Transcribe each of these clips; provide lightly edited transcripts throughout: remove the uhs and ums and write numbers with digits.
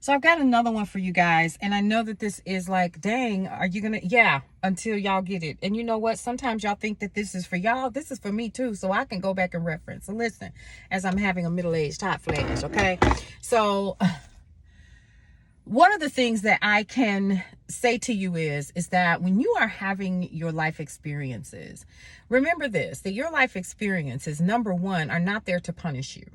So I've got another one for you guys. And I know that this is like, dang, are you going to? Yeah, until y'all get it. And you know what? Sometimes y'all think that this is for y'all. This is for me too. So I can go back and reference. So listen, as I'm having a middle-aged hot flash, okay? So one of the things that I can say to you is that when you are having your life experiences, remember this, that your life experiences, number one, are not there to punish you.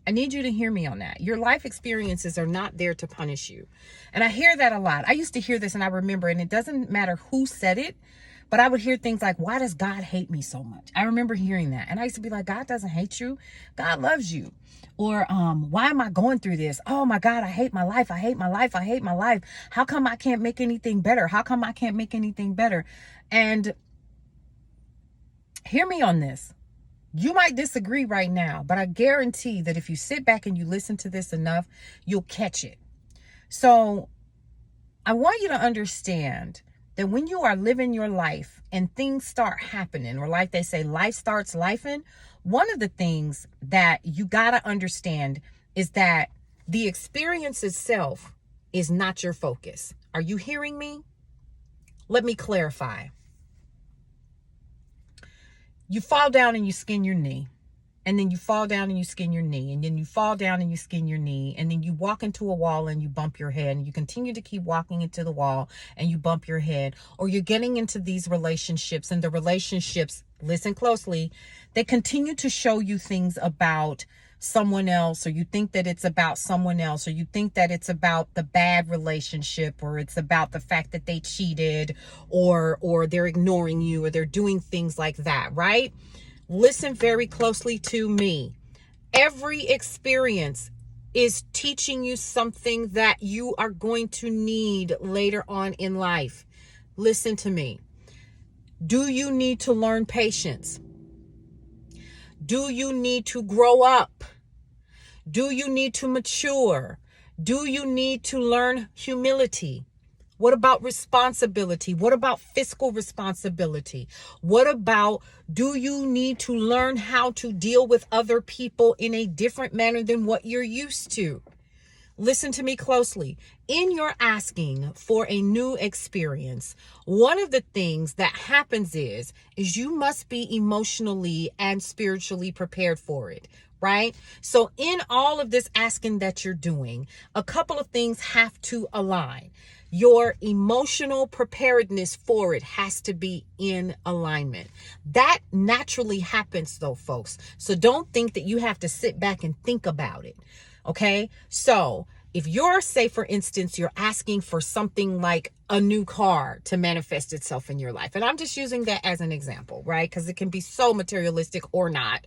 I need you to hear me on that. Your life experiences are not there to punish you. And I hear that a lot. I used to hear this and I remember, and it doesn't matter who said it, but I would hear things like, why does God hate me so much? I remember hearing that. And I used to be like, God doesn't hate you. God loves you. Or why am I going through this? Oh my God, I hate my life. I hate my life. I hate my life. How come I can't make anything better? How come I can't make anything better? And hear me on this. You might disagree right now, but I guarantee that if you sit back and you listen to this enough, you'll catch it. So I want you to understand that when you are living your life and things start happening, or like they say, life starts lifing, one of the things that you got to understand is that the experience itself is not your focus. Are you hearing me? Let me clarify. You fall down and you skin your knee. And then you fall down and you skin your knee. And then you fall down and you skin your knee. And then you walk into a wall and you bump your head. And you continue to keep walking into the wall and you bump your head. Or you're getting into these relationships. And the relationships, listen closely, they continue to show you things about someone else, or you think that it's about someone else, or you think that it's about the bad relationship, or it's about the fact that they cheated, or they're ignoring you, or they're doing things like that, right? Listen very closely to me. Every experience is teaching you something that you are going to need later on in life. Listen to me. Do you need to learn patience? Do you need to grow up? Do you need to mature? Do you need to learn humility? What about responsibility? What about fiscal responsibility? What about, do you need to learn how to deal with other people in a different manner than what you're used to? Listen to me closely. In your asking for a new experience, one of the things that happens is you must be emotionally and spiritually prepared for it, right? So in all of this asking that you're doing, a couple of things have to align. Your emotional preparedness for it has to be in alignment. That naturally happens though, folks. So don't think that you have to sit back and think about it. Okay. So if you're, say, for instance, you're asking for something like a new car to manifest itself in your life, and I'm just using that as an example, right? Because it can be so materialistic or not.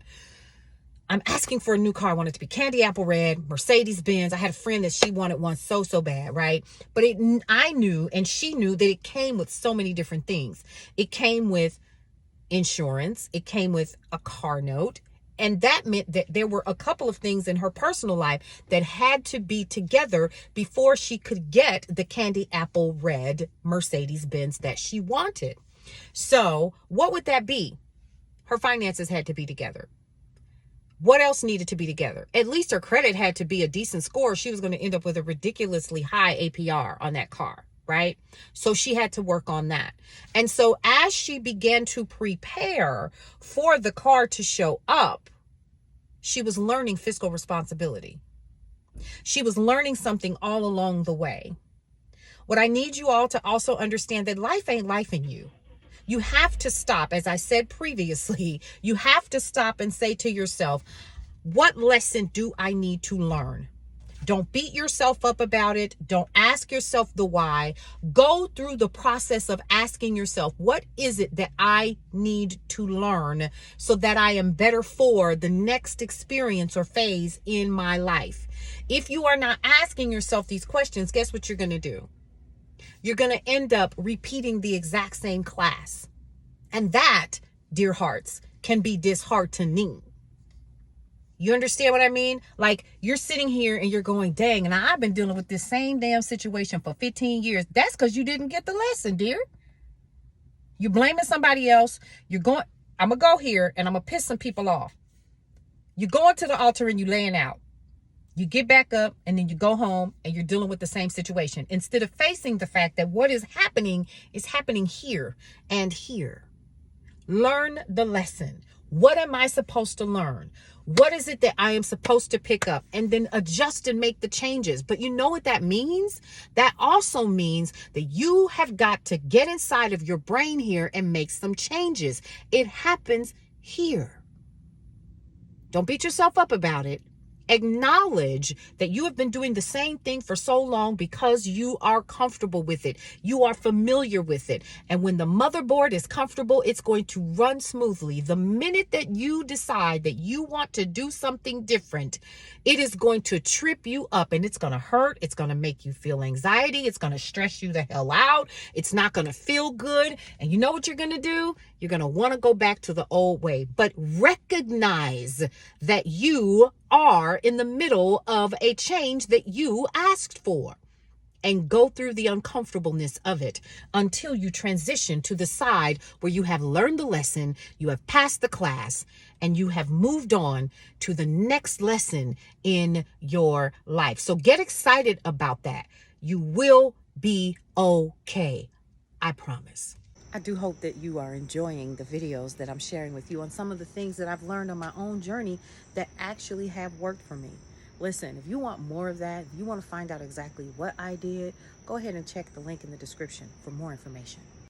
I'm asking for a new car. I want it to be candy apple red, Mercedes Benz. I had a friend that she wanted one so bad, right? But I knew, and she knew, that it came with so many different things. It came with insurance. It came with a car note. And that meant that there were a couple of things in her personal life that had to be together before she could get the candy apple red Mercedes Benz that she wanted. So what would that be? Her finances had to be together. What else needed to be together? At least her credit had to be a decent score. She was going to end up with a ridiculously high APR on that car, right? So she had to work on that. And so as she began to prepare for the car to show up, she was learning fiscal responsibility. She was learning something all along the way. What I need you all to also understand, that life ain't life in you. You have to stop. As I said previously, you have to stop and say to yourself, what lesson do I need to learn? Don't beat yourself up about it. Don't ask yourself the why. Go through the process of asking yourself, what is it that I need to learn so that I am better for the next experience or phase in my life? If you are not asking yourself these questions, guess what you're going to do? You're going to end up repeating the exact same class. And that, dear hearts, can be disheartening. You understand what I mean? Like, you're sitting here and you're going, dang, and I've been dealing with this same damn situation for 15 years. That's because you didn't get the lesson, dear. You're blaming somebody else. I'm going to go here and I'm going to piss some people off. You're going to the altar and you laying out. You get back up and then you go home and you're dealing with the same situation instead of facing the fact that what is happening here and here. Learn the lesson. What am I supposed to learn? What is it that I am supposed to pick up? And then adjust and make the changes. But you know what that means? That also means that you have got to get inside of your brain here and make some changes. It happens here. Don't beat yourself up about it. Acknowledge that you have been doing the same thing for so long because you are comfortable with it. You are familiar with it. And when the motherboard is comfortable, it's going to run smoothly. The minute that you decide that you want to do something different, it is going to trip you up and it's going to hurt. It's going to make you feel anxiety. It's going to stress you the hell out. It's not going to feel good. And you know what you're going to do? You're going to want to go back to the old way. But recognize that you are in the middle of a change that you asked for, and go through the uncomfortableness of it until you transition to the side where you have learned the lesson, you have passed the class, and you have moved on to the next lesson in your life. So get excited about that. You will be okay. I promise. I do hope that you are enjoying the videos that I'm sharing with you on some of the things that I've learned on my own journey that actually have worked for me. Listen, if you want more of that, if you want to find out exactly what I did, go ahead and check the link in the description for more information.